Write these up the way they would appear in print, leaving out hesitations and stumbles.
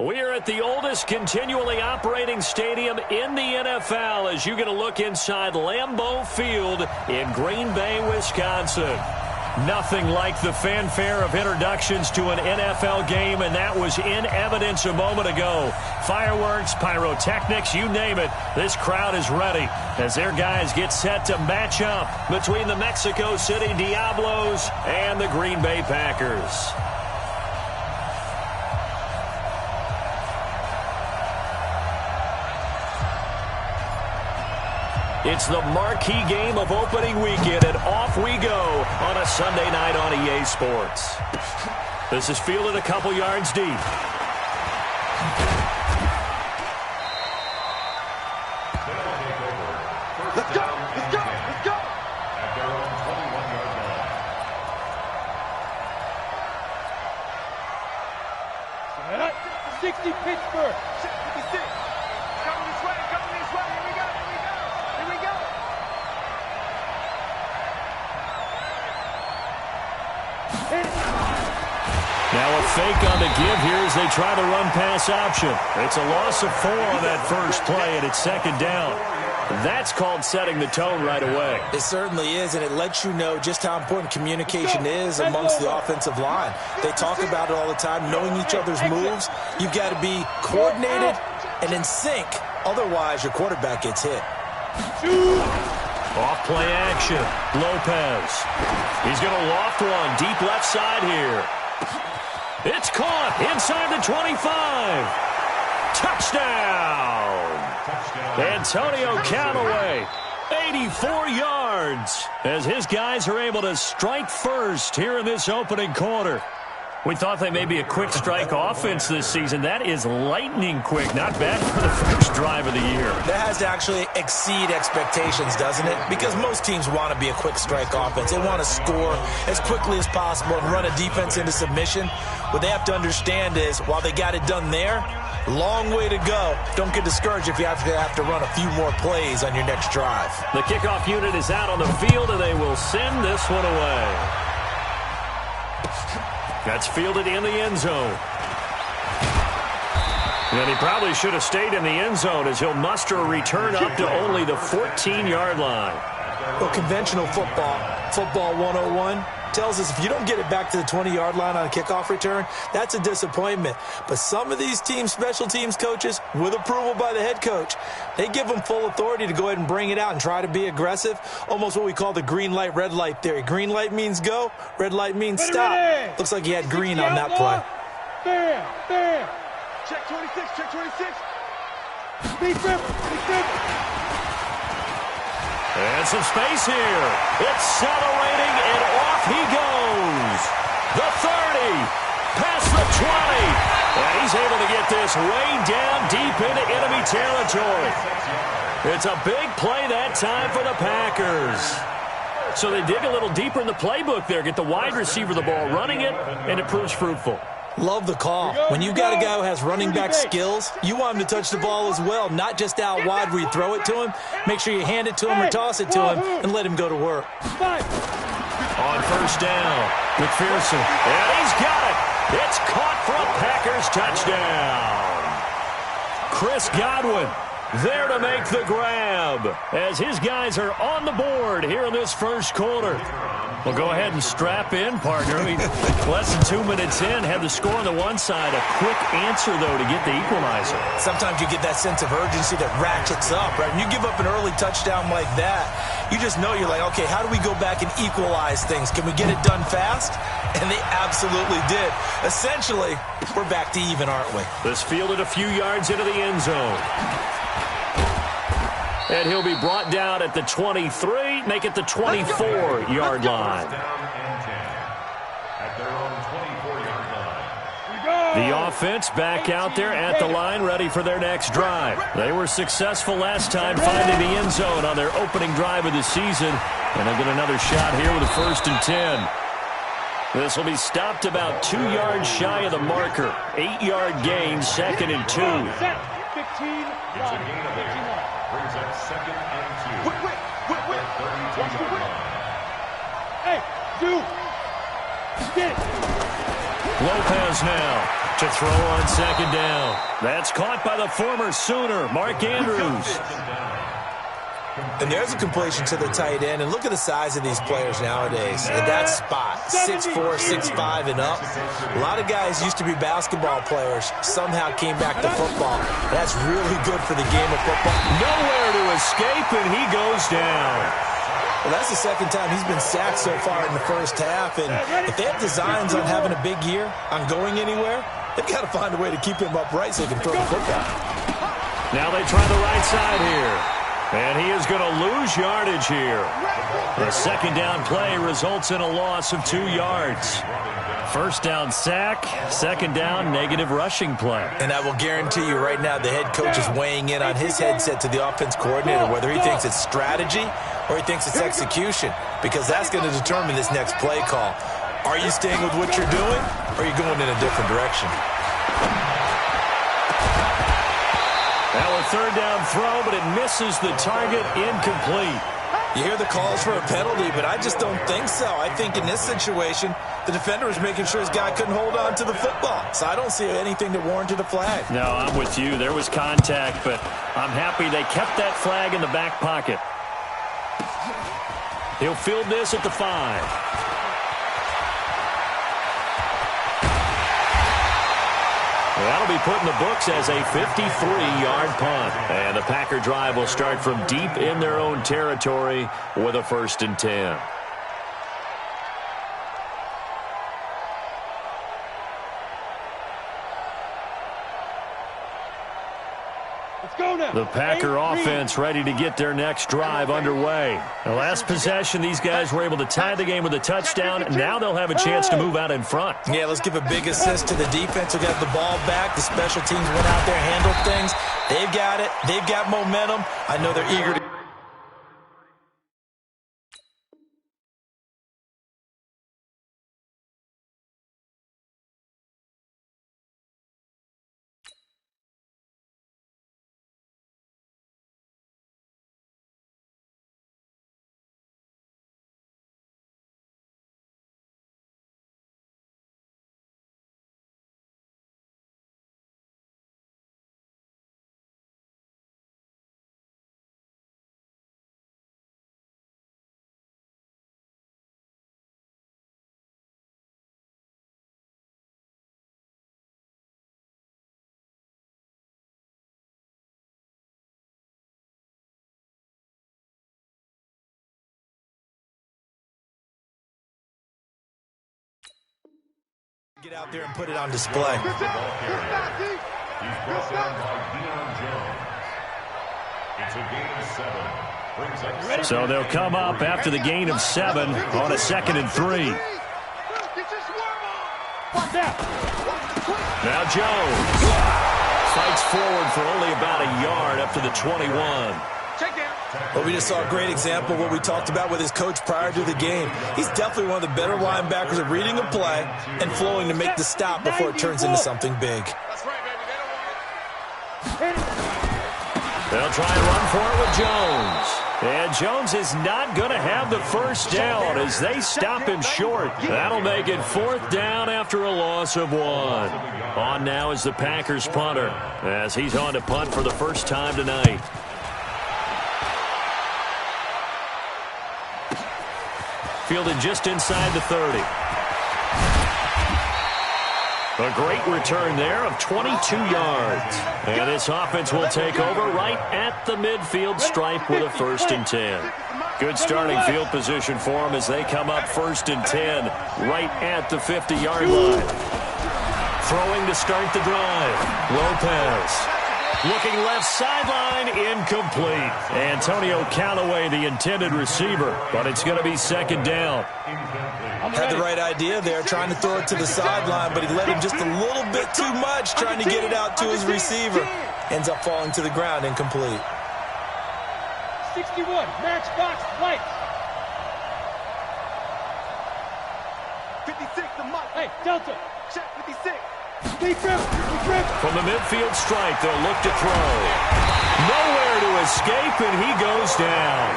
We are at the oldest continually operating stadium in the NFL as you get a look inside Lambeau Field in Green Bay, Wisconsin. Nothing like the fanfare of introductions to an NFL game, and that was in evidence a moment ago. Fireworks, pyrotechnics, you name it. This crowd is ready as their guys get set to match up between the Mexico City Diablos and the Green Bay Packers. It's the marquee game of opening weekend, and off we go on a Sunday night on EA Sports. This is fielded a couple yards deep. Let's go! Let's go! Let's go! At their own 21-yard line. 60 Pittsburgh. 56. Coming this way. Coming this way. Here we go. Here we go. Here we go. Now a fake on the give here as they try to run pass option. It's a loss of 4 on that first play, and it's second down. That's called setting the tone right away. It certainly is, and it lets you know just how important communication is amongst the offensive line. They talk about it all the time, knowing each other's moves. You've got to be coordinated and in sync. Otherwise, your quarterback gets hit. Off play action. Lopez. He's going to loft one deep left side here. It's caught inside the 25. Touchdown. Antonio Callaway, 84 yards, as his guys are able to strike first here in this opening quarter. We thought they may be a quick strike offense this season. That is lightning quick. Not bad for the first drive of the year. That has to actually exceed expectations, doesn't it? Because most teams want to be a quick strike offense. They want to score as quickly as possible and run a defense into submission. What they have to understand is, while they got it done there, long way to go. Don't get discouraged if you have to run a few more plays on your next drive. The kickoff unit is out on the field, and they will send this one away. That's fielded in the end zone. And he probably should have stayed in the end zone as he'll muster a return up to only the 14-yard line. Well, conventional football 101, tells us if you don't get it back to the 20-yard line on a kickoff return, that's a disappointment. But some of these teams, special teams coaches, with approval by the head coach, they give them full authority to go ahead and bring it out and try to be aggressive, almost what we call the green light, red light theory. Green light means go, red light means stop. Looks like he had green on that play. Bam! Check 26, check 26. Be simple. And some space here. Accelerating, and off he goes. The 30, past the 20. And he's able to get this way down deep into enemy territory. It's a big play that time for the Packers. So they dig a little deeper in the playbook there, get the wide receiver the ball, running it, and it proves fruitful. Love the call. When you got a guy who has running back skills, you want him to touch the ball as well, not just out wide where you throw it to him. Make sure you hand it to him or toss it to him and let him go to work. On first down, McPherson, and he's got it. It's caught for a Packers touchdown. Chris Godwin there to make the grab as his guys are on the board here in this first quarter. Well, go ahead and strap in, partner. Less than 2 minutes in, had the score on the one side. A quick answer, though, to get the equalizer. Sometimes you get that sense of urgency that ratchets up, right? When you give up an early touchdown like that, you just know you're like, okay, how do we go back and equalize things? Can we get it done fast? And they absolutely did. Essentially, we're back to even, aren't we? This fielded a few yards into the end zone. And he'll be brought down at the 23, make it the 24-yard line. The offense back out there at the line, ready for their next drive. They were successful last time finding the end zone on their opening drive of the season. And they'll get another shot here with a 1st and 10. This will be stopped about 2 yards shy of the marker. 8-yard gain, 2nd and 2. 15. Brings up 2nd and 2. Wait. Watch the whip. Hey, dude. Get it. Lopez now to throw on second down. That's caught by the former Sooner, Mark Andrews. And there's a completion to the tight end. And look at the size of these players nowadays. At that spot, 6'4", 6'5", and up. A lot of guys used to be basketball players, somehow came back to football. That's really good for the game of football. Nowhere to escape, and he goes down. Well, that's the second time he's been sacked so far in the first half. And if they have designs on having a big year, on going anywhere, they've got to find a way to keep him upright so he can throw the football. Now they try the right side here. And he is going to lose yardage here. The second down play results in a loss of 2 yards. First down sack, second down negative rushing play. And I will guarantee you right now the head coach is weighing in on his headset to the offense coordinator, whether he thinks it's strategy or he thinks it's execution, because that's going to determine this next play call. Are you staying with what you're doing, or are you going in a different direction? Now a third down throw, but it misses the target, incomplete. You hear the calls for a penalty, but I just don't think so. I think in this situation, the defender was making sure his guy couldn't hold on to the football. So I don't see anything that warranted a flag. No, I'm with you. There was contact, but I'm happy they kept that flag in the back pocket. He'll field this at the 5. That'll be put in the books as a 53-yard punt. And the Packer drive will start from deep in their own territory with a 1st and 10. The Packer offense ready to get their next drive underway. The last possession, these guys were able to tie the game with a touchdown. Now they'll have a chance to move out in front. Yeah, let's give a big assist to the defense who got the ball back. The special teams went out there, handled things. They've got it. They've got momentum. I know they're eager to... Get out there and put it on display. He's brought down by Deion Jones. It's a gain of 7. Brings up So they'll come up after the gain of 7 on a 2nd and 3. Now Jones fights forward for only about a yard up to the 21. Well, we just saw a great example of what we talked about with his coach prior to the game. He's definitely one of the better linebackers at reading a play and flowing to make the stop before it turns into something big. They'll try and run for it with Jones. And Jones is not going to have the first down as they stop him short. That'll make it 4th down after a loss of 1. On now is the Packers punter as he's on to punt for the first time tonight. Fielded just inside the 30. A great return there of 22 yards. And this offense will take over right at the midfield stripe with a 1st and 10. Good starting field position for them as they come up 1st and 10 right at the 50-yard line. Throwing to start the drive. Lopez. Looking left sideline, incomplete. Antonio Callaway, the intended receiver, but it's going to be 2nd down. Had the right idea there, trying to throw it to the sideline, but he let him just a little bit too much, trying to get it out to his receiver. Ends up falling to the ground, incomplete. 61, matchbox, lights. 56, the mic. Hey, Delta, check 56. From the midfield stripe, they'll look to throw. Nowhere to escape, and he goes down.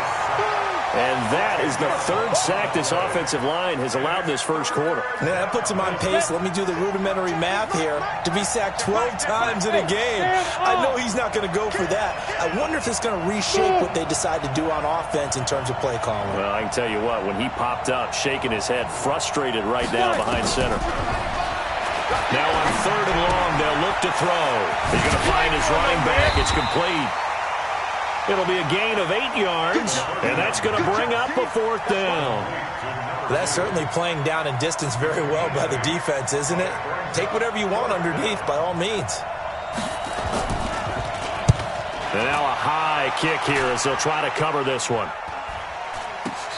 And that is the third sack this offensive line has allowed this first quarter. Yeah, that puts him on pace. Let me do the rudimentary math here. To be sacked 12 times in a game, I know he's not going to go for that. I wonder if it's going to reshape what they decide to do on offense in terms of play calling. Well, I can tell you what, when he popped up, shaking his head, frustrated right now behind center. Now on 3rd and long, they'll look to throw. He's going to find his running back. It's complete. It'll be a gain of 8 yards, and that's going to bring up a 4th down. That's certainly playing down in distance very well by the defense, isn't it? Take whatever you want underneath, by all means. And now a high kick here as they'll try to cover this one.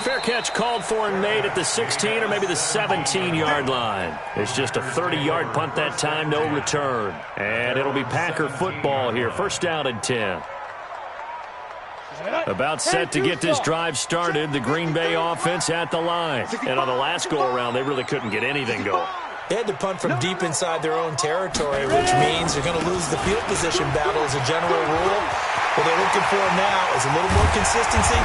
Fair catch called for and made at the 16 or maybe the 17-yard line. It's just a 30-yard punt that time, no return. And it'll be Packer football here, 1st down and 10. About set to get this drive started, the Green Bay offense at the line. And on the last go-around, they really couldn't get anything going. They had to punt from deep inside their own territory, which means they're going to lose the field position battle as a general rule. What they're looking for now is a little more consistency,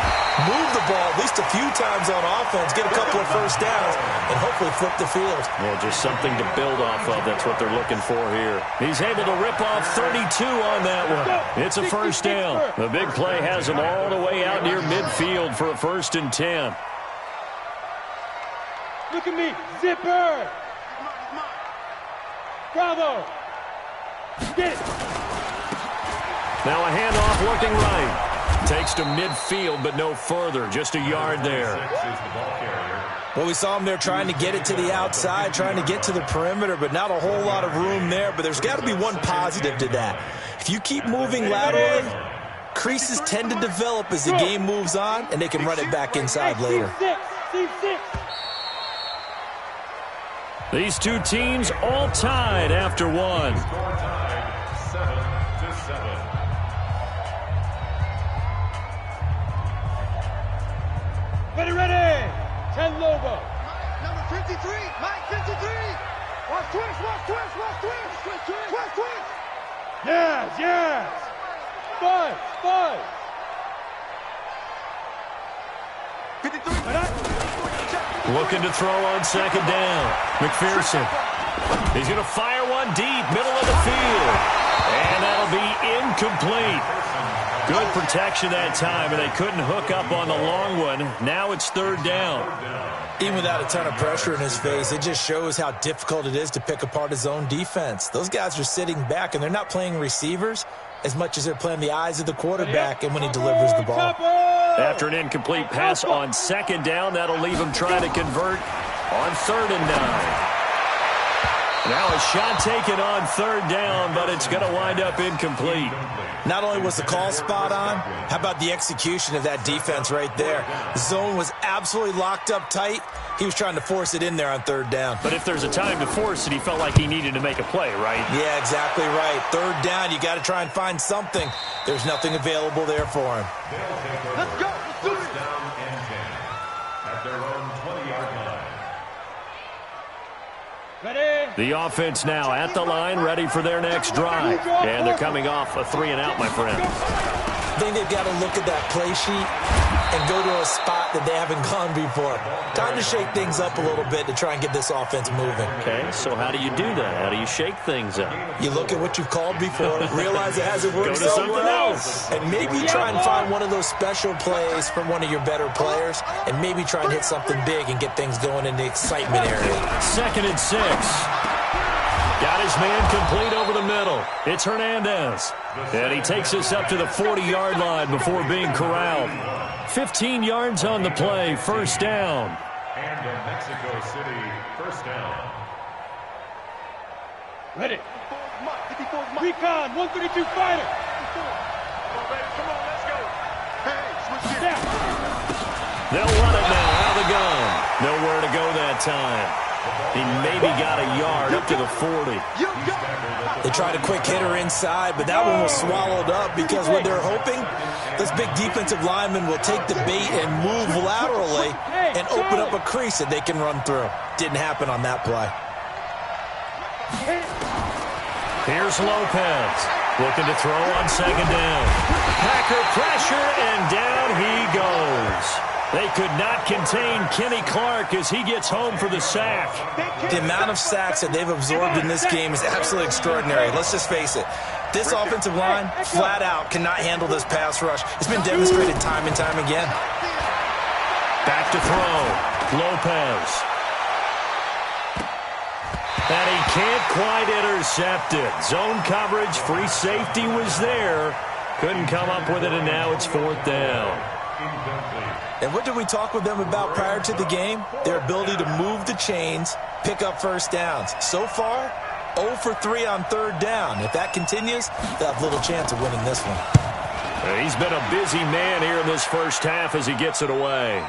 move the ball at least a few times on offense, get a couple of first downs, and hopefully flip the field. Yeah, just something to build off of. That's what they're looking for here. He's able to rip off 32 on that one. It's a 1st down. The big play has him all the way out near midfield for a 1st and 10. Look at me, zipper. Bravo. Get it. Now a handoff looking right. Takes to midfield, but no further. Just a yard there. Well, we saw him there trying to get it to the outside, trying to get to the perimeter, but not a whole lot of room there. But there's got to be one positive to that. If you keep moving laterally, creases tend to develop as the game moves on, and they can run it back inside later. These two teams all tied after one. Ready. 10 Lobo. Number 53. Mike 53. Watch twist. Yes. Buzz. 53. Looking to throw on 2nd down. McPherson. He's going to fire one deep, middle of the field. And that'll be incomplete. Good protection that time, and they couldn't hook up on the long one. Now it's 3rd down. Even without a ton of pressure in his face, it just shows how difficult it is to pick apart his own defense. Those guys are sitting back, and they're not playing receivers as much as they're playing the eyes of the quarterback and when he delivers the ball. After an incomplete pass on 2nd down, that'll leave him trying to convert on 3rd and 9. Now a shot taken on 3rd down, but it's going to wind up incomplete. Not only was the call spot on, how about the execution of that defense right there? The zone was absolutely locked up tight. He was trying to force it in there on 3rd down. But if there's a time to force it, he felt like he needed to make a play, right? Yeah, exactly right. 3rd down, you got to try and find something. There's nothing available there for him. Let's go. First down and 10 at their own 20-yard line. Ready. The offense now at the line, ready for their next drive. And they're coming off a 3-and-out, my friend. I think they've got to look at that play sheet and go to a spot that they haven't gone before. Time to shake things up a little bit to try and get this offense moving. Okay, so how do you do that? How do you shake things up? You look at what you've called before, realize it hasn't worked Go to so something well, else. and maybe try and find one of those special plays from one of your better players, and maybe try and hit something big and get things going in the excitement area. 2nd and 6. Got his man complete over the middle. It's Hernandez. And he takes us up to the 40-yard line before being corralled. 15 yards on the play, 1st down. And a Mexico City 1st down. Ready. Recon, 132 fighter. Come on, let's go. Hey, switch gears. They'll run it now out of the gun. Nowhere to go that time. He maybe got a yard up to the 40. They tried a quick hitter inside, but that one was swallowed up because what they're hoping, this big defensive lineman will take the bait and move laterally and open up a crease that they can run through. Didn't happen on that play. Here's Lopez looking to throw on 2nd down. Packer pressure, and down he goes. They could not contain Kenny Clark as he gets home for the sack. The amount of sacks that they've absorbed in this game is absolutely extraordinary. Let's just face it. This offensive line, flat out, cannot handle this pass rush. It's been demonstrated time and time again. Back to throw. Lopez. And he can't quite intercept it. Zone coverage, free safety was there. Couldn't come up with it, and now it's 4th down. And what did we talk with them about prior to the game? Their ability to move the chains, pick up first downs. So far, 0 for 3 on 3rd down. If that continues, they'll have little chance of winning this one. He's been a busy man here in this first half as he gets it away.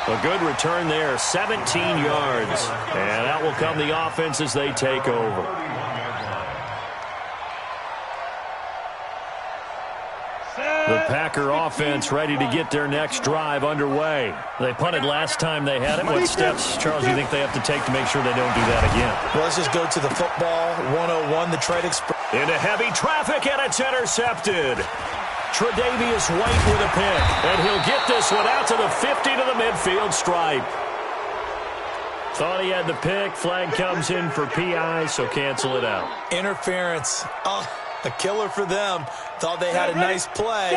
A good return there, 17 yards. And out will come the offense as they take over. The Packer offense ready to get their next drive underway. They punted last time they had it. What steps, Charles, do you think they have to take to make sure they don't do that again? Well, let's just go to the football 101, the trade express. Into heavy traffic, and it's intercepted. Tre'Davious White with a pick, and he'll get this one out to the 50 to the midfield stripe. Thought he had the pick. Flag comes in for PI, so cancel it out. Interference. Oh, a killer for them. Thought they had a nice play.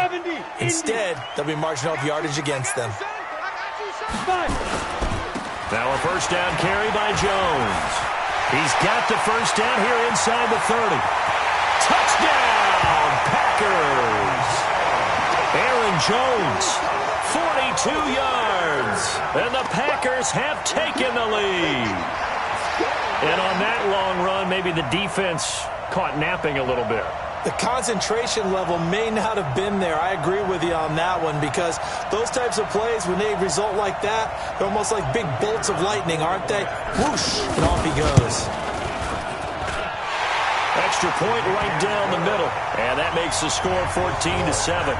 Instead, they'll be marching off yardage against them. Now a first down carry by Jones. He's got the first down here inside the 30. Touchdown, Packers! Aaron Jones, 42 yards. And the Packers have taken the lead. And on that long run, maybe the defense caught napping a little bit. The concentration level may not have been there. I agree with you on that one, because those types of plays, when they result like that, they're almost like big bolts of lightning, aren't they? Whoosh, and off he goes. Extra point right down the middle, and that makes the score 14-7.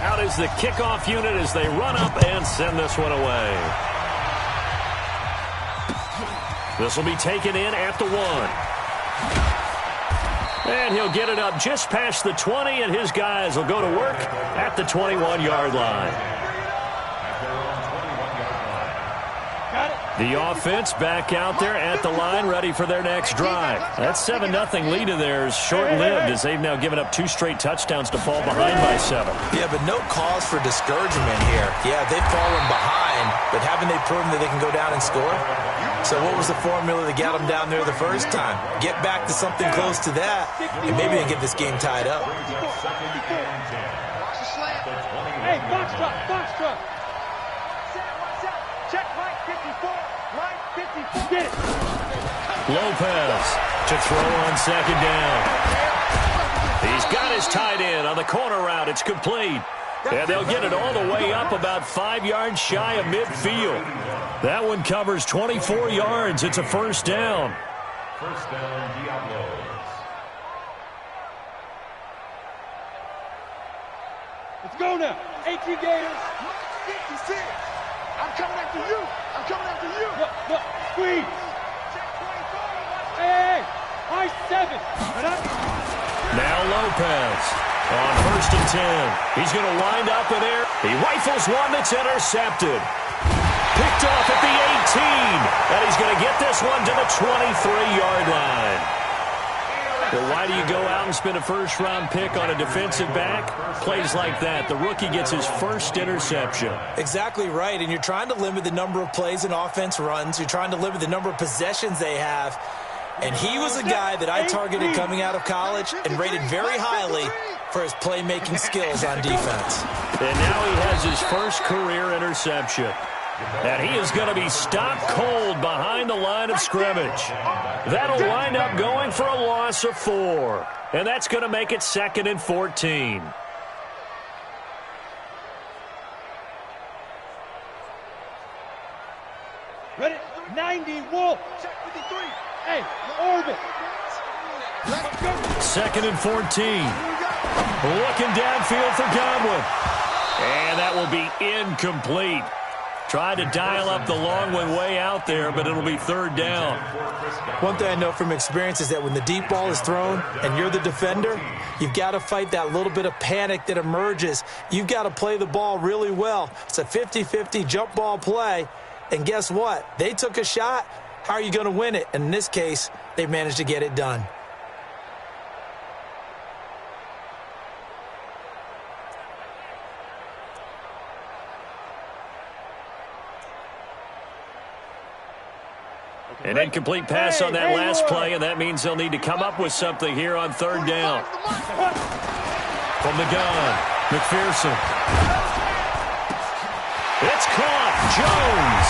Out is the kickoff unit as they run up and send this one away. This will be taken in at the 1. And he'll get it up just past the 20, and his guys will go to work at the 21-yard line. The offense back out there at the line, ready for their next drive. That 7-0 lead of theirs short-lived as they've now given up 2 straight touchdowns to fall behind by 7. Yeah, but no cause for discouragement here. Yeah, they've fallen behind, but haven't they proven that they can go down and score? So what was the formula that got them down there the first time? Get back to something close to that, and maybe they can get this game tied up. Hey, box truck. Check right 54. Right 54. Get it. Lopez to throw on 2nd down. He's got his tight end on the corner route. It's complete. And they'll get it all the way up about 5 yards shy of midfield. That one covers 24 yards. It's a first down. First down, Diablos. Let's go now. 18 Gators. 56. I'm coming after you. Look. Squeeze. Hey. I 7. Now Lopez on 1st and 10. He's going to wind up in air. He rifles one that's intercepted. Picked off at the 18. And he's going to get this one to the 23-yard line. Well, why do you go out and spend a first-round pick on a defensive back? Plays like that. The rookie gets his first interception. Exactly right, and you're trying to limit the number of plays an offense runs. You're trying to limit the number of possessions they have. And he was a guy that I targeted coming out of college and rated very highly for his playmaking skills on defense. And now he has his first career interception. And he is going to be stopped cold behind the line of scrimmage. That'll wind up going for a loss of 4. And that's going to make it 2nd and 14. Ready? 90 Wolf. Check 53. Hey, orbit. Let's go. 2nd and 14. Looking downfield for Godwin. And that will be incomplete. Trying to dial up the long one way out there, but it'll be third down. One thing I know from experience is that when the deep ball is thrown and you're the defender, you've got to fight that little bit of panic that emerges. You've got to play the ball really well. It's a 50-50 jump ball play, and guess what? They took a shot. How are you going to win it? And in this case, they managed to get it done. An incomplete pass on that last play, and that means they'll need to come up with something here on third down. From the gun, McPherson. It's caught. Jones.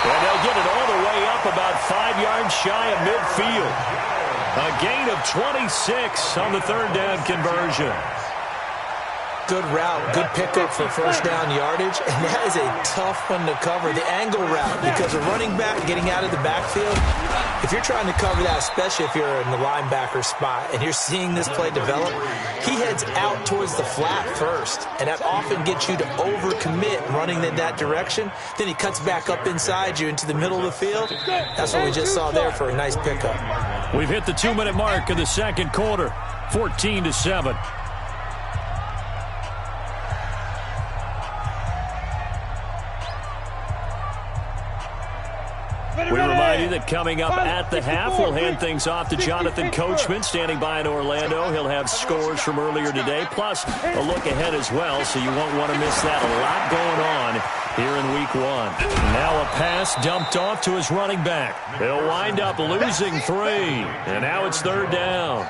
And they'll get it all the way up about 5 yards shy of midfield. A gain of 26 on the third down conversion. Good route, good pickup for first down yardage, and that is a tough one to cover, the angle route, because a running back getting out of the backfield, if you're trying to cover that, especially if you're in the linebacker spot and you're seeing this play develop, he heads out towards the flat first, and that often gets you to overcommit running in that direction. Then he cuts back up inside you into the middle of the field. That's what we just saw there for a nice pickup. We've hit the 2-minute mark of the second quarter, 14-7. We remind you that coming up at the half, we'll hand things off to Jonathan Coachman, standing by in Orlando. He'll have scores from earlier today, plus a look ahead as well, so you won't want to miss that. A lot going on here in week 1. Now a pass dumped off to his running back. He'll wind up losing 3, and now it's third down.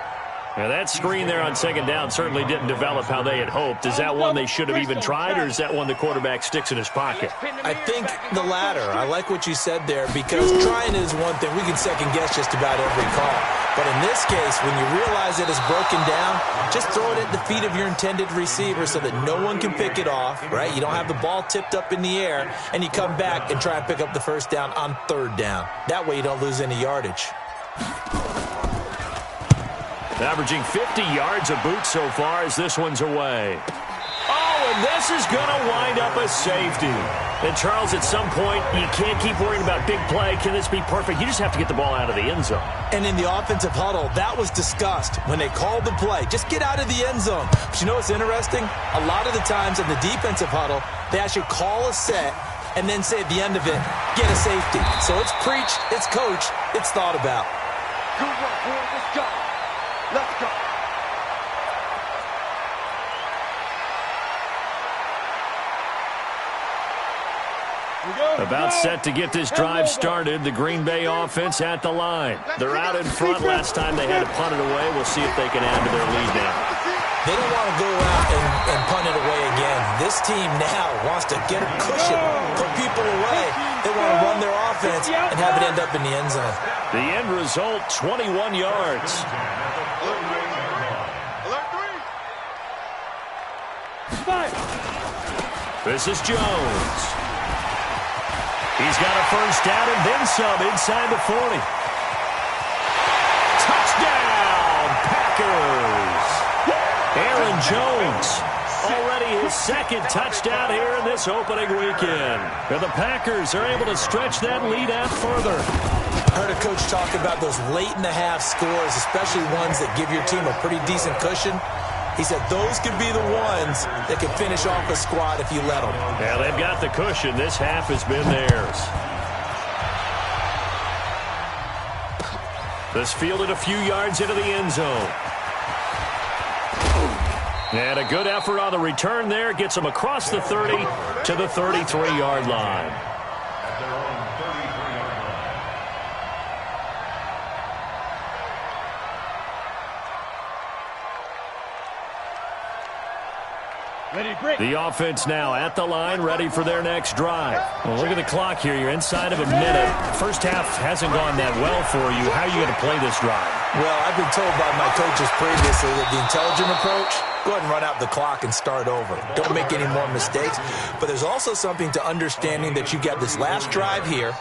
Now, that screen there on second down certainly didn't develop how they had hoped. Is that one they should have even tried, or is that one the quarterback sticks in his pocket? I think the latter. I like what you said there, because trying is one thing. We can second-guess just about every call. But in this case, when you realize it is broken down, just throw it at the feet of your intended receiver so that no one can pick it off, right? You don't have the ball tipped up in the air, and you come back and try and pick up the first down on third down. That way you don't lose any yardage. Averaging 50 yards a boot so far as this one's away. Oh, and this is going to wind up a safety. And, Charles, at some point, you can't keep worrying about big play. Can this be perfect? You just have to get the ball out of the end zone. And in the offensive huddle, that was discussed when they called the play. Just get out of the end zone. But you know what's interesting? A lot of the times in the defensive huddle, they actually call a set and then say at the end of it, get a safety. So it's preached, it's coached, it's thought about. Good work, boys. Let's go. Let's go. About set to get this drive started. The Green Bay offense at the line. They're out in front. Last time they had to punt it away. We'll see if they can add to their lead now. They don't want to go out and punt it away again. This team now wants to get a cushion, put people away. They want to run their offense and have it end up in the end zone. The end result, 21 yards. This is Jones. He's got a first down and then some inside the 40. Touchdown, Packers. Aaron Jones, already his second touchdown here in this opening weekend. And the Packers are able to stretch that lead out further. I heard a coach talk about those late-in-the-half scores, especially ones that give your team a pretty decent cushion. He said those could be the ones that can finish off a squad if you let them. Yeah, they've got the cushion. This half has been theirs. This fielded a few yards into the end zone. And a good effort on the return there. Gets them across the 30 to the 33-yard line. The offense now at the line, ready for their next drive. Well, look at the clock here. You're inside of a minute. First half hasn't gone that well for you. How are you going to play this drive? Well, I've been told by my coaches previously that the intelligent approach, go ahead and run out the clock and start over. Don't make any more mistakes. But there's also something to understanding that you got this last drive here.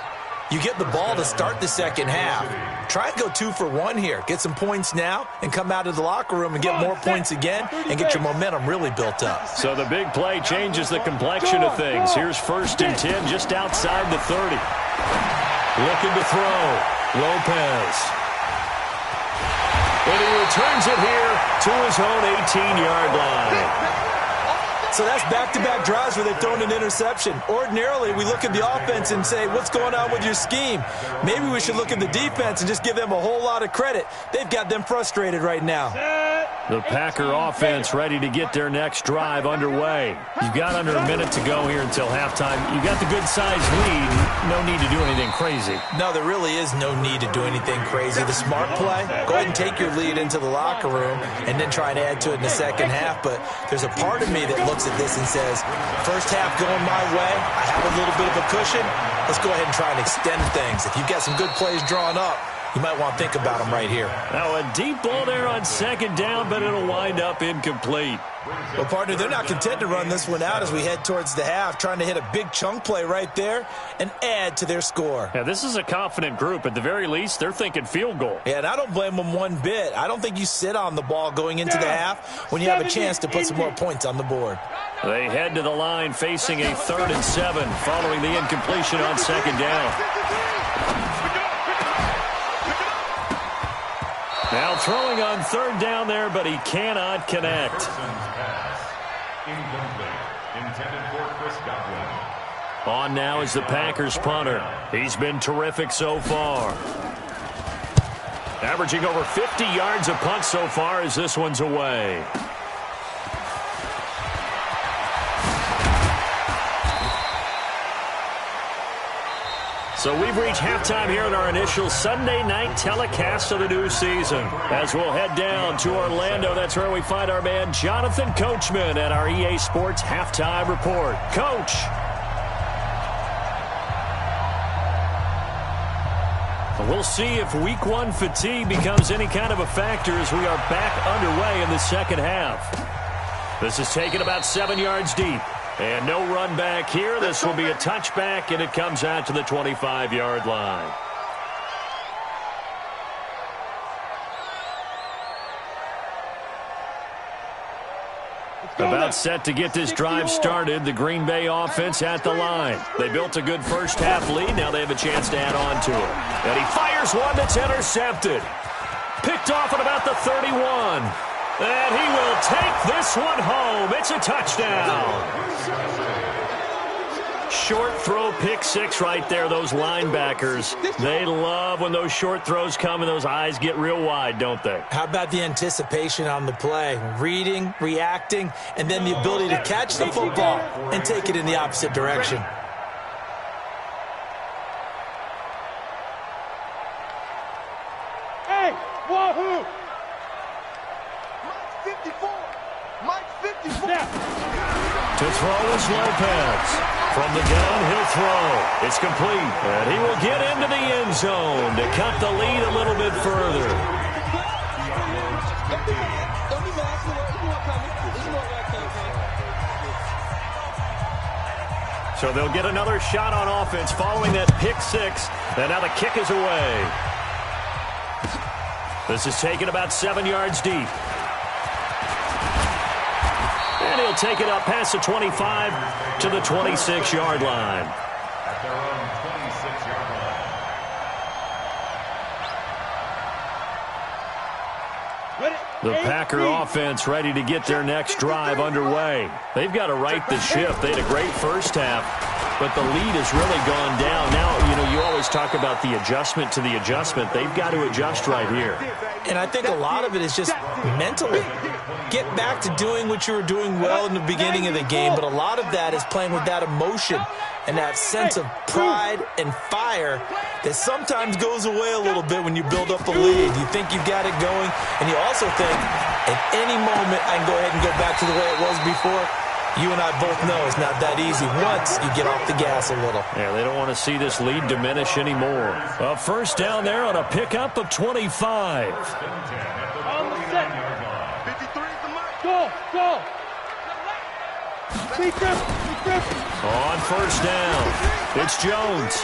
You get the ball to start the second half. Try and go 2 for 1 here. Get some points now and come out of the locker room and get more points again and get your momentum really built up. So the big play changes the complexion of things. Here's 1st and 10 just outside the 30. Looking to throw. Lopez. And he returns it here to his own 18-yard line. So that's back-to-back drives where they've thrown an interception. Ordinarily, we look at the offense and say, what's going on with your scheme? Maybe we should look at the defense and just give them a whole lot of credit. They've got them frustrated right now. The Packer offense ready to get their next drive underway. You've got under a minute to go here until halftime. You've got the good-sized lead. No need to do anything crazy. No, there really is no need to do anything crazy. The smart play, go ahead and take your lead into the locker room and then try and add to it in the second half. But there's a part of me that looks at this and says, first half going my way, I have a little bit of a cushion. Let's go ahead and try and extend things. If you've got some good plays drawn up, you might want to think about them right here. Now a deep ball there on 2nd down, but it'll wind up incomplete. Well, partner, they're not content to run this one out as we head towards the half, trying to hit a big chunk play right there and add to their score. Yeah, this is a confident group. At the very least, they're thinking field goal. Yeah, and I don't blame them one bit. I don't think you sit on the ball going into the half when you have a chance to put some more points on the board. They head to the line facing a 3rd and 7 following the incompletion on 2nd down. Now throwing on 3rd down there, but he cannot connect. On now is the Packers punter. He's been terrific so far. Averaging over 50 yards a punt so far as this one's away. So we've reached halftime here in our initial Sunday night telecast of the new season. As we'll head down to Orlando, that's where we find our man Jonathan Coachman at our EA Sports Halftime Report. Coach. We'll see if Week 1 fatigue becomes any kind of a factor as we are back underway in the second half. This is taken about 7 yards deep. And no run back here. This will be a touchback, and it comes out to the 25-yard line. About set to get this drive started. The Green Bay offense at the line. They built a good first half lead. Now they have a chance to add on to it. And he fires one that's intercepted. Picked off at about the 31. And he will take this one home. It's a touchdown. Short throw, pick 6 right there. Those linebackers, they love when those short throws come and those eyes get real wide, don't they? How about the anticipation on the play? Reading, reacting, and then the ability to catch the football and take it in the opposite direction. Hey, wahoo! Mike 54. Mike 54. To throw is Lopez. From the gun, he'll throw. It's complete. And he will get into the end zone to cut the lead a little bit further. So they'll get another shot on offense following that pick 6. And now the kick is away. This is taken about 7 yards deep. And he'll take it up past the 25 to the 26-yard line. At their own 26-yard line. The Packer offense ready to get their next drive underway. They've got to right the ship. They had a great first half, but the lead has really gone down. Now, you always talk about the adjustment to the adjustment. They've got to adjust right here. And I think a lot of it is just mentally. Get back to doing what you were doing well in the beginning of the game, but a lot of that is playing with that emotion and that sense of pride and fire that sometimes goes away a little bit when you build up a lead. You think you've got it going, and you also think at any moment I can go ahead and go back to the way it was before. You and I both know it's not that easy once you get off the gas a little. Yeah, they don't want to see this lead diminish anymore. A first down there on a pickup of 25. Go! On first down, it's Jones.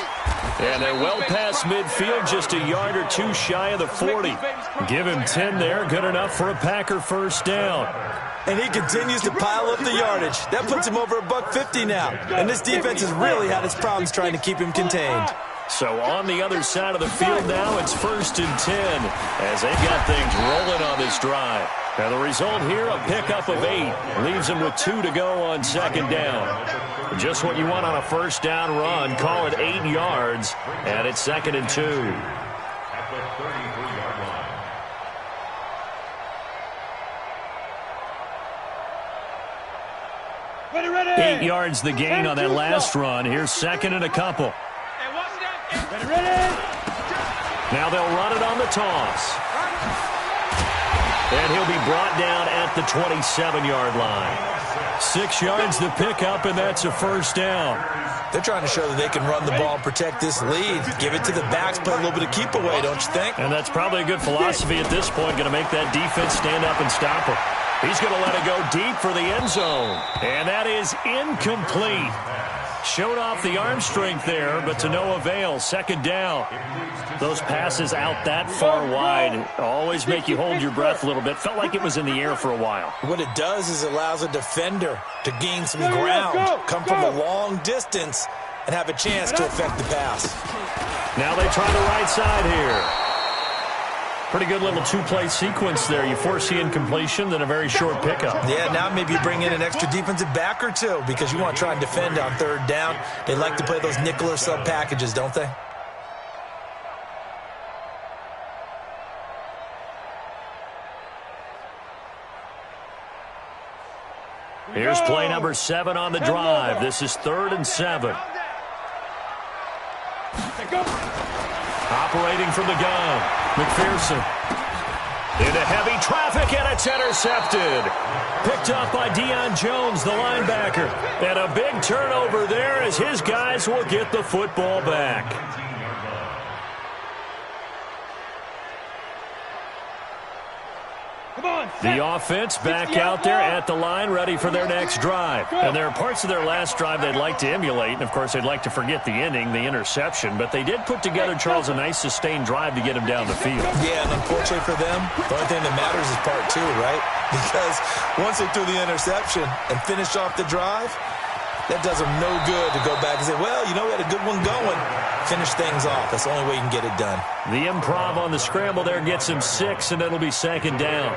And they're well past midfield, just a yard or two shy of the 40. Give him 10 there, good enough for a Packer first down. And he continues to pile up the yardage. That puts him over $150 now. And this defense has really had its problems trying to keep him contained. So on the other side of the field now, it's 1st and 10 as they've got things rolling on this drive. Now the result here, a pickup of 8. Leaves them with 2 to go on 2nd down. Just what you want on a first down run. Call it 8 yards, and it's 2nd and 2. At the 33-yard line. Ready. 8 yards the gain on that last run. Here's 2nd and a couple. Ready. Now they'll run it on the toss. And he'll be brought down at the 27-yard line. 6 yards the pickup, and that's a first down. They're trying to show that they can run the ball and protect this lead. Give it to the backs, play a little bit of keep away, don't you think? And that's probably a good philosophy at this point, going to make that defense stand up and stop him. He's going to let it go deep for the end zone. And that is incomplete. Showed off the arm strength there, but to no avail. 2nd down. Those passes out that far wide always make you hold your breath a little bit. Felt like it was in the air for a while. What it does is allows a defender to gain some ground, come from a long distance, and have a chance to affect the pass. Now they try the right side here. Pretty good little 2-play sequence there. You force the incompletion, then a very short pickup. Yeah, now maybe you bring in an extra defensive back or two because you want to try and defend on 3rd down. They like to play those nickel or sub packages, don't they? Here's play number 7 on the drive. This is 3rd and 7. Operating from the gun, McPherson. Into heavy traffic, and it's intercepted. Picked up by Deion Jones, the linebacker. And a big turnover there as his guys will get the football back. The offense back out there at the line, ready for their next drive. And there are parts of their last drive they'd like to emulate. And, of course, they'd like to forget the inning, the interception. But they did put together, Charles, a nice sustained drive to get him down the field. Yeah, and unfortunately for them, the only thing that matters is part 2, right? Because once they threw the interception and finished off the drive, that does them no good to go back and say, well, you know, we had a good one going. Finish things off. That's the only way you can get it done. The improv on the scramble there gets him 6, and it'll be 2nd down.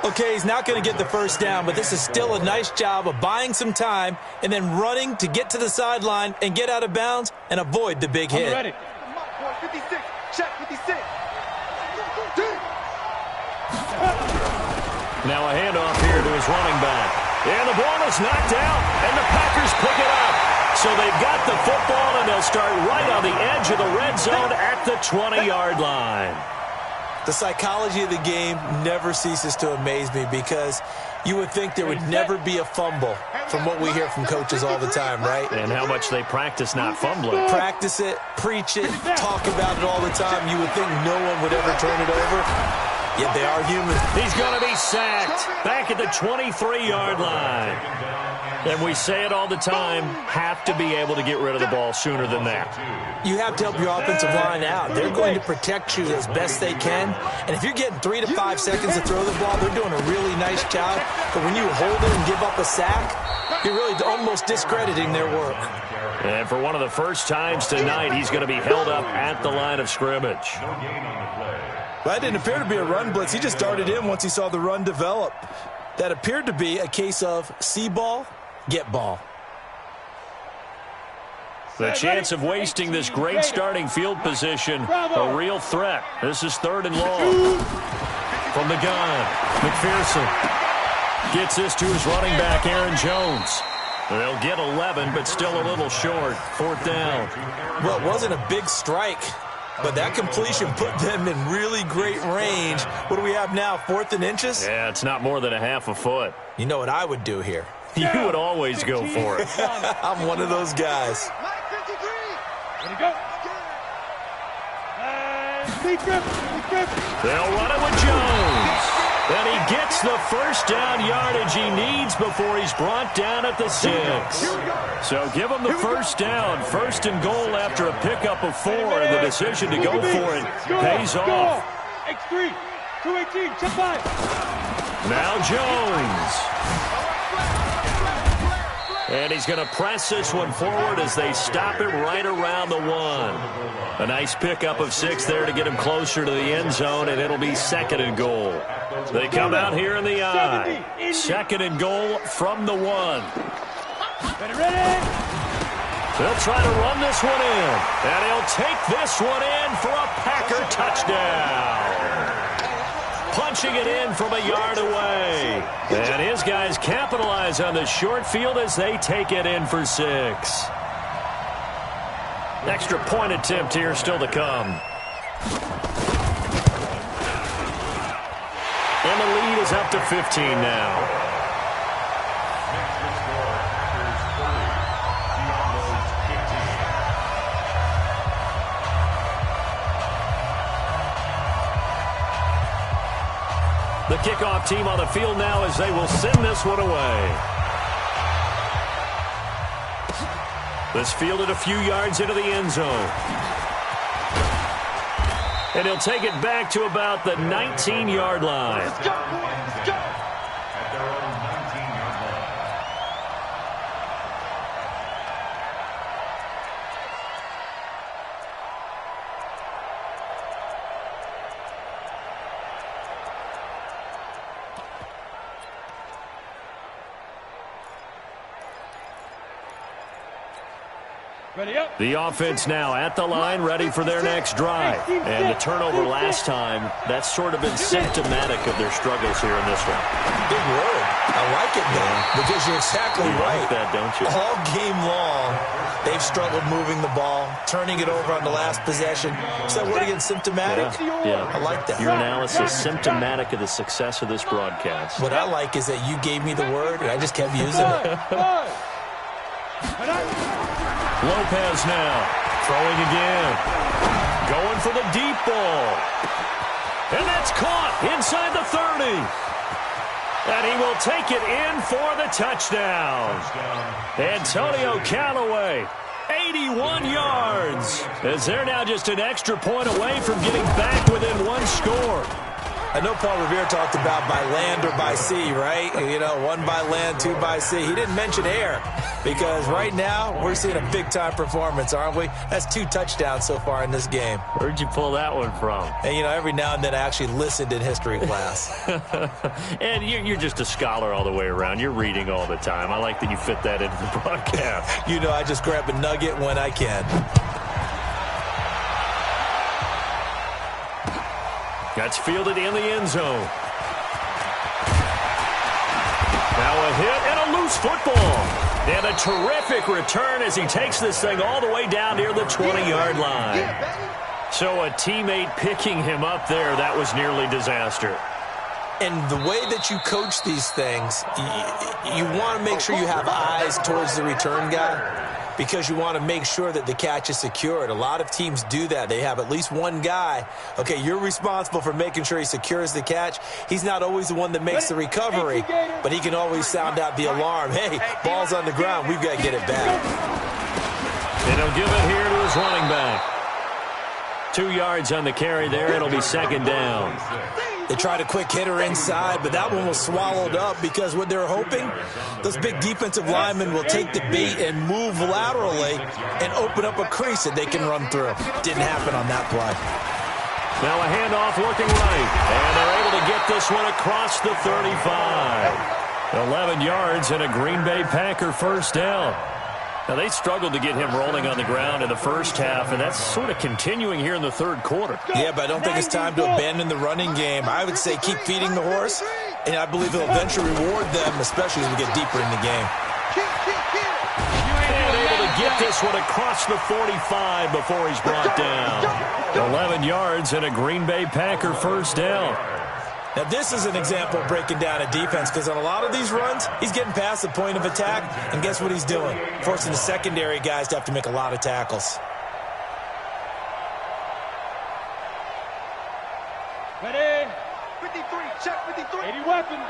Okay, he's not going to get the first down, but this is still a nice job of buying some time and then running to get to the sideline and get out of bounds and avoid the big hit. Ready. 56. Check 56. Now a handoff here to his running back. And the ball is knocked out, and the Packers pick it up. So they've got the football, and they'll start right on the edge of the red zone at the 20-yard line. The psychology of the game never ceases to amaze me because you would think there would never be a fumble from what we hear from coaches all the time, right? And how much they practice not fumbling. Practice it, preach it, talk about it all the time. You would think no one would ever turn it over. Yet they are human. He's going to be sacked back at the 23-yard line. And we say it all the time, have to be able to get rid of the ball sooner than that. You have to help your offensive line out. They're going to protect you as best they can. And if you're getting 3 to 5 seconds to throw the ball, they're doing a really nice job. But when you hold it and give up a sack, you're really almost discrediting their work. And for one of the first times tonight, he's going to be held up at the line of scrimmage. Well, that didn't appear to be a run blitz. He just darted in once he saw the run develop. That appeared to be a case of see ball, get ball. The chance of wasting this great starting field position, a real threat. This is 3rd and long. From the gun, McPherson gets this to his running back, Aaron Jones. They'll get 11, but still a little short. 4th down. Well, it wasn't a big strike, but that completion put them in really great range. What do we have now, 4th and inches? Yeah, it's not more than a half a foot. You know what I would do here? You would always go for it. I'm one of those guys. Ready, go. They'll run it with Jones. And he gets Gets the first down yardage he needs before he's brought down at the 6. So give him the first down. First and goal after a pickup of 4. And the decision to go for it pays off. X3, 218, check 5. Now Jones. And he's going to press this one forward as they stop him right around the 1. A nice pickup of 6 there to get him closer to the end zone, and it'll be second and goal. They come out here in the I. Second and goal from the 1. Ready? They'll try to run this one in, and he'll take this one in for a Packer touchdown. Punching it in from a yard away. And his guys capitalize on the short field as they take it in for 6. Extra point attempt here still to come. And the lead is up to 15 now. The kickoff team on the field now as they will send this one away. This fielded a few yards into the end zone. And he'll take it back to about the 19-yard line. Let's go, boys, let's go. At their own 19-yard line. Ready up. The offense now at the line, ready for their next drive. And the turnover last time, that's sort of been symptomatic of their struggles here in this one. Big word. I like it, though, because you're exactly right. Like that, don't you? All game long, they've struggled moving the ball, turning it over on the last possession. So what again, symptomatic? Yeah. I like that. Your analysis symptomatic of the success of this broadcast. What I like is that you gave me the word, and I just kept using it. Lopez now, throwing again. Going for the deep ball. And that's caught inside the 30. And he will take it in for the touchdown. Antonio Callaway, 81 yards. As they're now just an extra point away from getting back within 1 score. I know Paul Revere talked about by land or by sea, right? You know, 1 by land, 2 by sea. He didn't mention air because right now we're seeing a big-time performance, aren't we? That's 2 touchdowns so far in this game. Where'd you pull that one from? And, you know, every now and then I actually listened in history class. And you're just a scholar all the way around. You're reading all the time. I like that you fit that into the broadcast. You know, I just grab a nugget when I can. That's fielded in the end zone. Now a hit and a loose football. And a terrific return as he takes this thing all the way down near the 20-yard line. So a teammate picking him up there, that was nearly disaster. And the way that you coach these things, you want to make sure you have eyes towards the return guy because you want to make sure that the catch is secured. A lot of teams do that. They have at least one guy. Okay, you're responsible for making sure he secures the catch. He's not always the one that makes the recovery, but he can always sound out the alarm. Hey, ball's on the ground. We've got to get it back. And he'll give it here to his running back. 2 yards on the carry there. It'll be second down. They tried a quick hitter inside, but that one was swallowed up because what they're hoping, those big defensive linemen will take the bait and move laterally and open up a crease that they can run through. Didn't happen on that play. Now a handoff looking right, and they're able to get this one across the 35. 11 yards and a Green Bay Packer first down. Now, they struggled to get him rolling on the ground in the first half, and that's sort of continuing here in the third quarter. Yeah, but I don't think it's time to abandon the running game. I would say keep feeding the horse, and I believe he'll eventually reward them, especially as we get deeper in the game. And able to get this one across the 45 before he's brought down. 11 yards and a Green Bay Packer first down. Now, this is an example of breaking down a defense because on a lot of these runs, he's getting past the point of attack, and guess what he's doing? Forcing the secondary guys to have to make a lot of tackles. Ready? 53. Check 53. 80 weapons.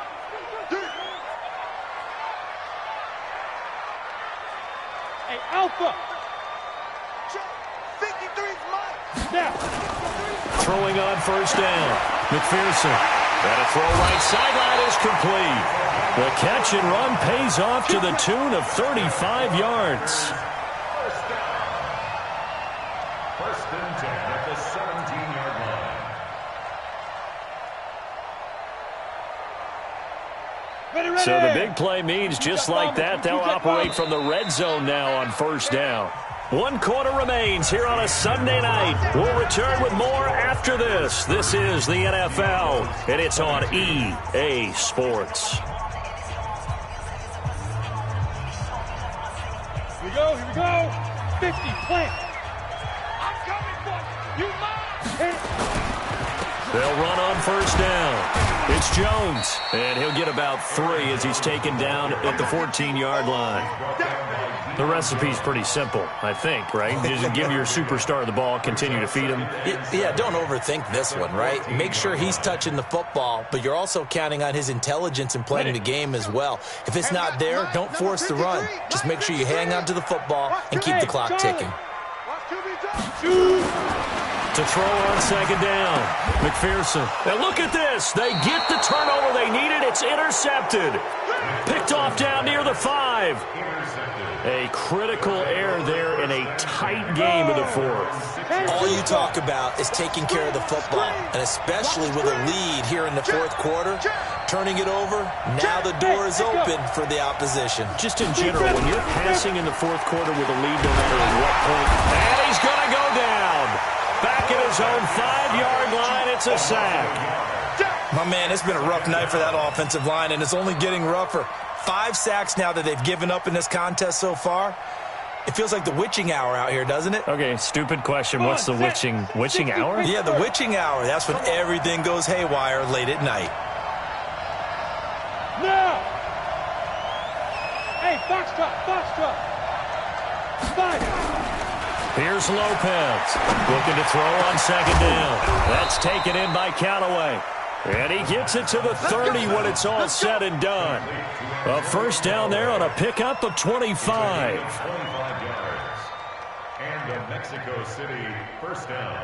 Hey, Alpha. Check 53's mine. Now. Throwing on first down. McPherson. And a throw right sideline is complete. The catch and run pays off to the tune of 35 yards. First and 10 at the 17-yard line. So the big play means just like that, they'll operate from the red zone now on first down. 1 quarter remains here on a Sunday night. We'll return with more after this. This is the NFL, and it's on EA Sports. Here we go, here we go. 50, plant. I'm coming for you. You mine. They'll run on first down. It's Jones, and he'll get about 3 as he's taken down at the 14-yard line. The recipe's pretty simple, I think, right? Just give your superstar the ball, continue to feed him. Yeah, don't overthink this one, right? Make sure he's touching the football, but you're also counting on his intelligence in playing the game as well. If it's not there, don't force the run. Just make sure you hang on to the football and keep the clock ticking. To throw on second down, McPherson. And look at this. They get the turnover they needed. It's intercepted. Picked off down near the 5. A critical error there in a tight game of the 4th. All you talk about is taking care of the football, and especially with a lead here in the 4th quarter, turning it over, now the door is open for the opposition. Just in general, when you're passing in the 4th quarter with a lead no matter at what point, and he's going to go down. Back at his own 5-yard line, it's a sack. My man, it's been a rough night for that offensive line, and it's only getting rougher. 5 sacks now that they've given up in this contest so far. It feels like the witching hour out here, doesn't it? Okay, stupid question. What's the witching hour? Yeah, the witching hour. That's when everything goes haywire late at night. Now! Hey, Foxtrot! 5. Here's Lopez, looking to throw on second down. That's taken in by Callaway. And he gets it to the 30 when it's all said and done. A first down there on a pickup of 25. 25 yards. And a Mexico City first down.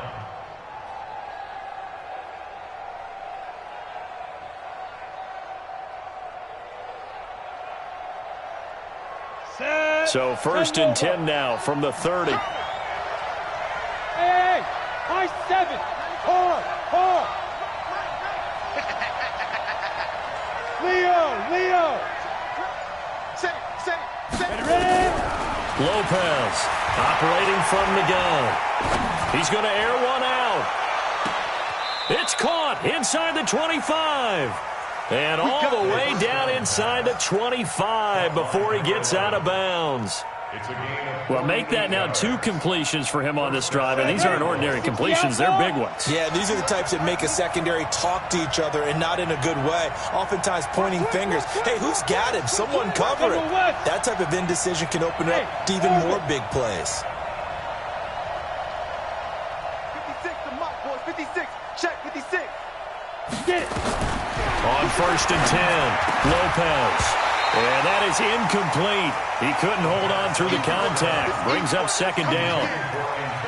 So first and 10 now from the 30. Hey, high 7. Hard. Leo. Ready? Lopez operating from the gun. He's going to air one out. It's caught inside the 25. And all the way down inside the 25 before he gets out of bounds. Well, make that now 2 completions for him on this drive, and these aren't ordinary completions. They're big ones. Yeah, these are the types that make a secondary talk to each other and not in a good way, oftentimes pointing fingers. Hey, who's got him? Someone cover it. That type of indecision can open up to even more big plays. 56 to Mike, boys. 56. Check 56. Get it. On first and 10, Lopez. And that is incomplete. He couldn't hold on through the contact. Brings up second down.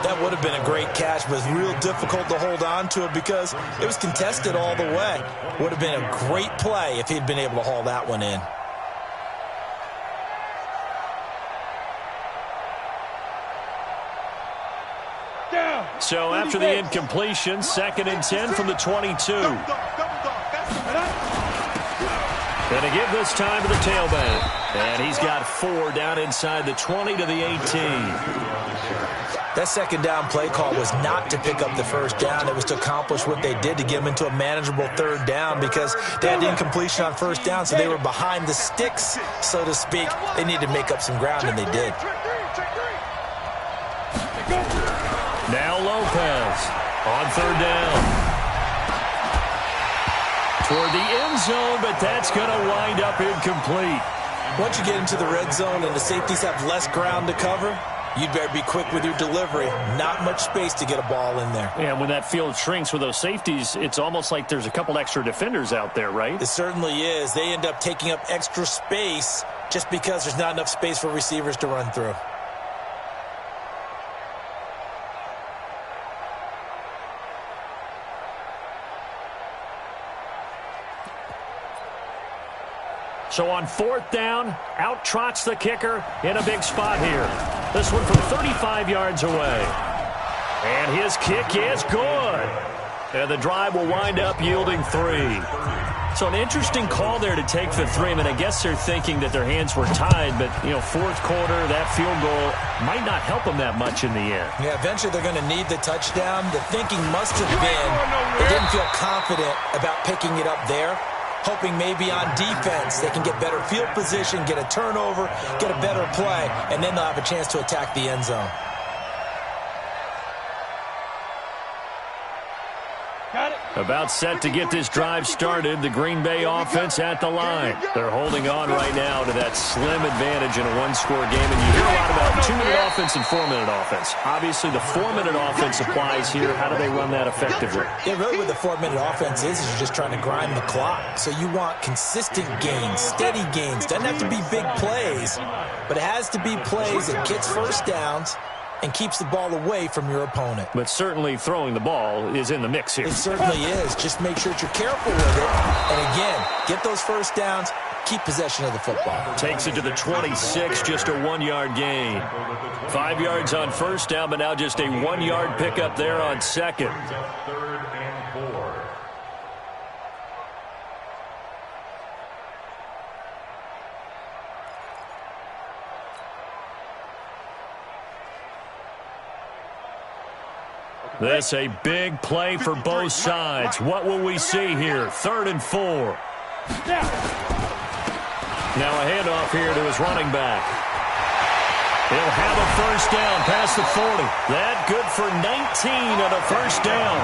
That would have been a great catch, but it's real difficult to hold on to it because it was contested all the way. Would have been a great play if he'd been able to haul that one in. So after the incompletion, second and 10 from the 22. Going to give this time to the tailback. And he's got 4 down inside the 20 to the 18. That second down play call was not to pick up the first down. It was to accomplish what they did to get them into a manageable third down because they had the incompletion on first down, so they were behind the sticks, so to speak. They needed to make up some ground, and they did. Now Lopez on third down. Toward the end zone, but that's going to wind up incomplete. Once you get into the red zone and the safeties have less ground to cover, you'd better be quick with your delivery. Not much space to get a ball in there. Yeah, when that field shrinks with those safeties, it's almost like there's a couple extra defenders out there, right? It certainly is. They end up taking up extra space just because there's not enough space for receivers to run through. So on 4th down, out trots the kicker in a big spot here. This one from 35 yards away. And his kick is good. And the drive will wind up yielding 3. So an interesting call there to take the 3. I mean, I guess they're thinking that their hands were tied, but, you know, 4th quarter, that field goal might not help them that much in the end. Yeah, eventually they're going to need the touchdown. The thinking must have been they didn't feel confident about picking it up there, hoping maybe on defense they can get better field position, get a turnover, get a better play, and then they'll have a chance to attack the end zone. About set to get this drive started, the Green Bay offense at the line. They're holding on right now to that slim advantage in a one-score game, and you hear a lot about 2-minute offense and 4-minute offense. Obviously, the 4-minute offense applies here. How do they run that effectively? Yeah, really what the 4-minute offense is you're just trying to grind the clock. So you want consistent gains, steady gains. Doesn't have to be big plays, but it has to be plays that gets first downs and keeps the ball away from your opponent. But certainly throwing the ball is in the mix here. It certainly is. Just make sure that you're careful with it. And again, get those first downs, keep possession of the football. Takes it to the 26, just a 1-yard gain. 5 yards on first down, but now just a 1-yard pickup there on second. 3rd and 4. This a big play for both sides. What will we see here? 3rd and 4. Now a handoff here to his running back. He'll have a first down past the 40. That good for 19 on a first down.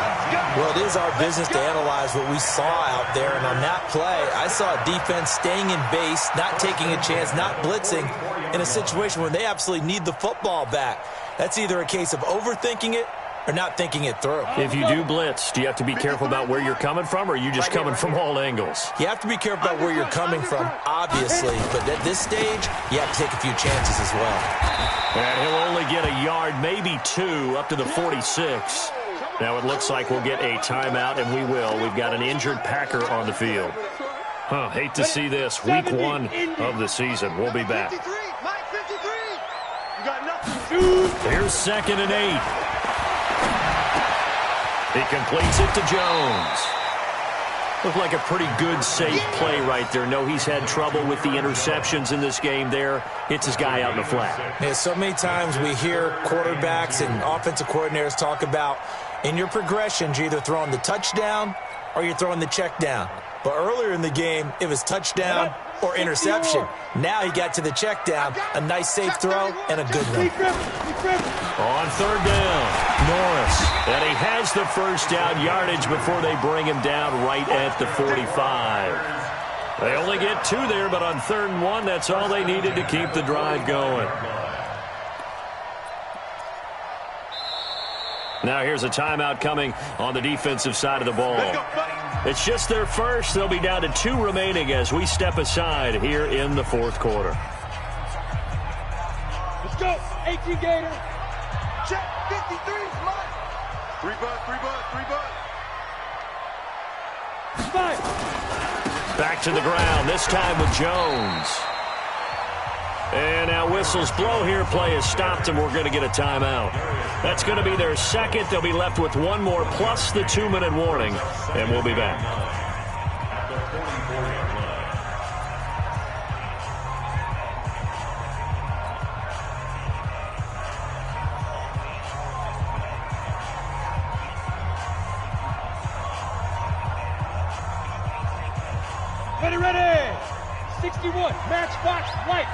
Well, it is our business to analyze what we saw out there. And on that play, I saw a defense staying in base, not taking a chance, not blitzing in a situation where they absolutely need the football back. That's either a case of overthinking it or not thinking it through. If you do blitz, do you have to be careful about where you're coming from, or are you just coming from all angles? You have to be careful about where you're coming from, obviously, but at this stage, you have to take a few chances as well. And he'll only get a yard, maybe 2, up to the 46. Now it looks like we'll get a timeout, and we will. We've got an injured Packer on the field. Hate to see this. Week 1 of the season. We'll be back. Here's 2nd and 8. He completes it to Jones. Looked like a pretty good, safe play right there. No, he's had trouble with the interceptions in this game there. Hits his guy out in the flat. Yeah, so many times we hear quarterbacks and offensive coordinators talk about in your progressions, you're either throwing the touchdown or you're throwing the check down. But earlier in the game, it was touchdown or interception. Now he got to the check down, a nice safe throw, and a good one. On 3rd down, Norris. And he has the first down yardage before they bring him down right at the 45. They only get 2 there, but on 3rd and 1, that's all they needed to keep the drive going. Now here's a timeout coming on the defensive side of the ball. It's just their first. They'll be down to 2 remaining as we step aside here in the 4th quarter. Let's go. 18 Gators. Check. 53. Come on. 3 bucks. 3 bucks. 3 bucks. 5. Back to the ground, this time with Jones. And now whistles blow here. Play is stopped, and we're going to get a timeout. That's going to be their second. They'll be left with 1 more plus the 2-minute warning, and we'll be back. Ready. 61. Matchbox lights.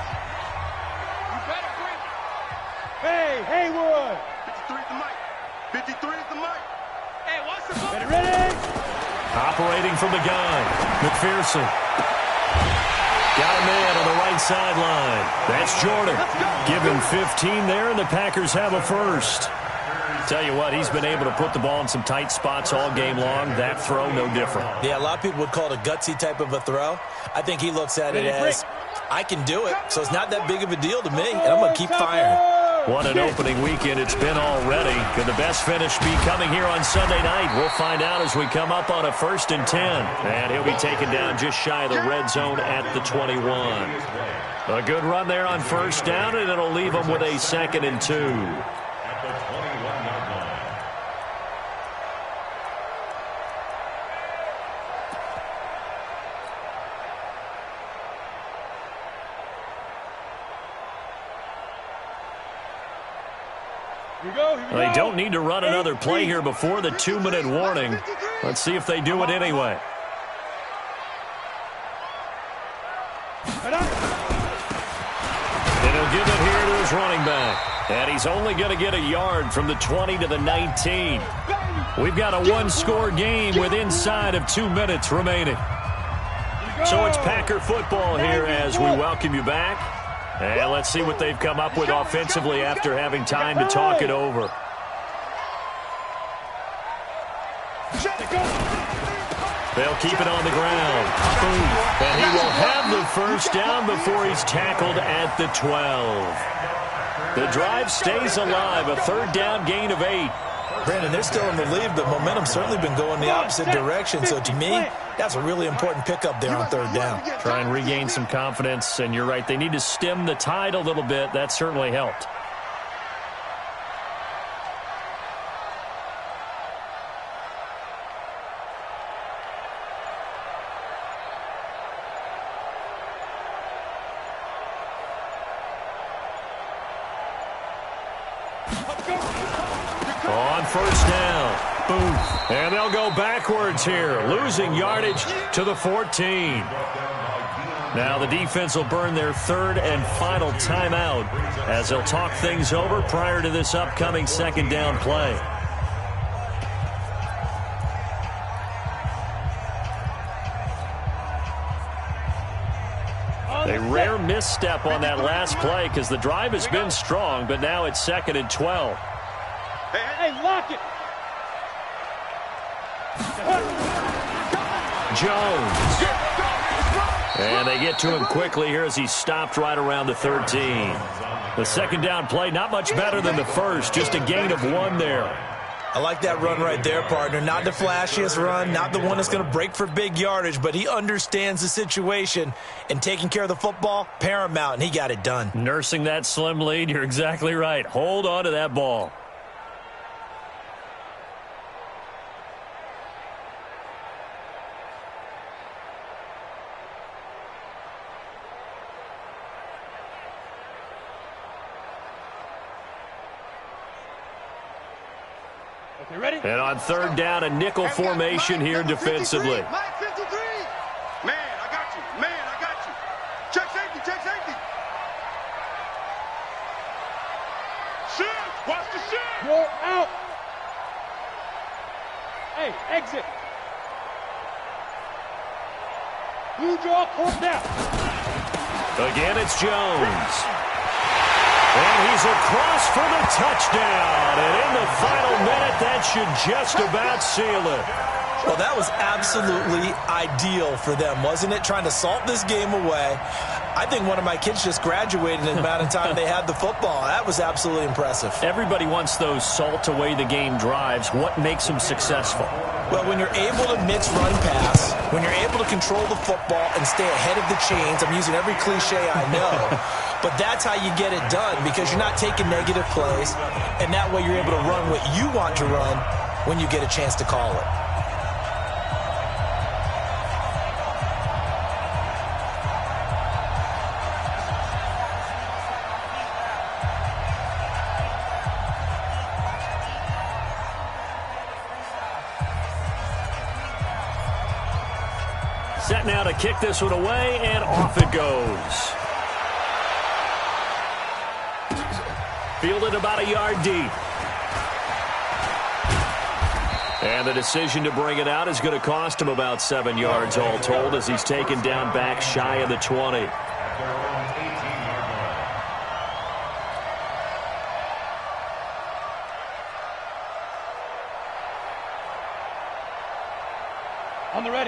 You better bring it. Hey, Haywood. 53 is the mic. 53 is the mic. Hey, what's the ball? Ready. Operating from the gun, McPherson. Got a man on the right sideline. That's Jordan. Give him 15 there, and the Packers have a first. Tell you what, he's been able to put the ball in some tight spots all game long. That throw, no different. Yeah, a lot of people would call it a gutsy type of a throw. I think he looks at it as, I can do it, so it's not that big of a deal to me, and I'm going to keep firing. What an opening weekend it's been already. Could the best finish be coming here on Sunday night? We'll find out as we come up on a 1st and 10. And he'll be taken down just shy of the red zone at the 21. A good run there on 1st down, and it'll leave him with a 2nd and 2. They don't need to run another play here before the 2-minute warning. Let's see if they do it anyway. And he'll give it here to his running back. And he's only going to get a yard from the 20 to the 19. We've got a one-score game with inside of 2 minutes remaining. So it's Packer football here as we welcome you back. And let's see what they've come up with offensively after having time to talk it over. They'll keep it on the ground. Boom. And he will have the first down before he's tackled at the 12. The drive stays alive. A 3rd down gain of 8. Brandon, they're still in the lead, but momentum's certainly been going the opposite direction. So to me, that's a really important pickup there on 3rd down. Try and regain some confidence, and you're right. They need to stem the tide a little bit. That certainly helped. On 1st down. Boom. And they'll go backwards here, losing yardage to the 14. Now the defense will burn their 3rd and final timeout as they'll talk things over prior to this upcoming 2nd down play. A rare misstep on that last play because the drive has been strong, but now it's 2nd and 12. Hey, lock it. Jones. And they get to him quickly here as he stopped right around the 13. The 2nd down play, not much better than the first, just a gain of 1 there. I like that run right there, partner. Not the flashiest run, not the one that's going to break for big yardage, but he understands the situation, and taking care of the football, paramount, and he got it done. Nursing that slim lead, you're exactly right. Hold on to that ball. Okay, ready? And on 3rd down, a nickel formation here defensively. Mike 53. Man, I got you. Man, I got you. Check safety, check safety. Shoot! Watch the shoot! You're out. Hey, exit. Blue draw, court down. Again, it's Jones. And he's across for the touchdown. And in the final minute, that should just about seal it. Well, that was absolutely ideal for them, wasn't it? Trying to salt this game away. I think one of my kids just graduated in the amount of time they had the football. That was absolutely impressive. Everybody wants those salt away the game drives. What makes them successful? Well, when you're able to mix run pass, when you're able to control the football and stay ahead of the chains, I'm using every cliche I know, but that's how you get it done because you're not taking negative plays, and that way you're able to run what you want to run when you get a chance to call it. Set now to kick this one away, and off it goes. Fielded about a yard deep. And the decision to bring it out is going to cost him about 7 yards all told as he's taken down back shy of the 20.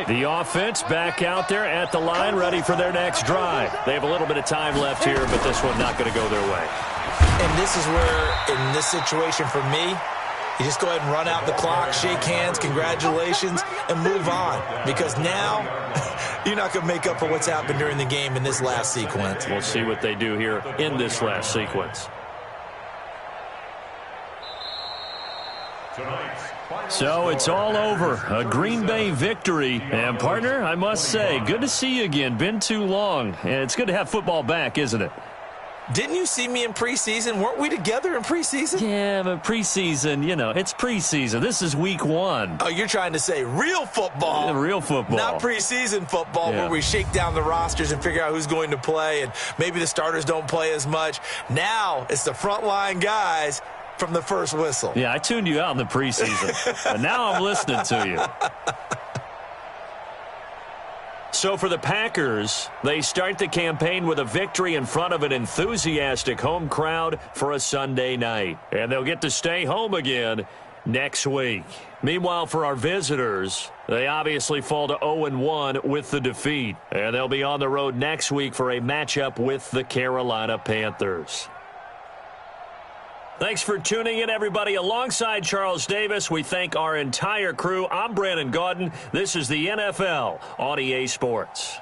The offense back out there at the line, ready for their next drive. They have a little bit of time left here, but this one not going to go their way. And this is where, in this situation for me, you just go ahead and run out the clock, shake hands, congratulations, and move on. Because now, you're not going to make up for what's happened during the game in this last sequence. We'll see what they do here in this last sequence. So it's all over. A Green Bay victory. And, partner, I must say, good to see you again. Been too long. And it's good to have football back, isn't it? Didn't you see me in preseason? Weren't we together in preseason? Yeah, but preseason, you know, it's preseason. This is week 1. Oh, you're trying to say real football. Yeah, real football. Not preseason football where we shake down the rosters and figure out who's going to play, and maybe the starters don't play as much. Now it's the frontline guys from the first whistle. Yeah, I tuned you out in the preseason, but now I'm listening to you. So for the Packers, they start the campaign with a victory in front of an enthusiastic home crowd for a Sunday night. And they'll get to stay home again next week. Meanwhile, for our visitors, they obviously fall to 0-1 with the defeat. And they'll be on the road next week for a matchup with the Carolina Panthers. Thanks for tuning in, everybody. Alongside Charles Davis, we thank our entire crew. I'm Brandon Gaudin. This is the NFL on EA Sports.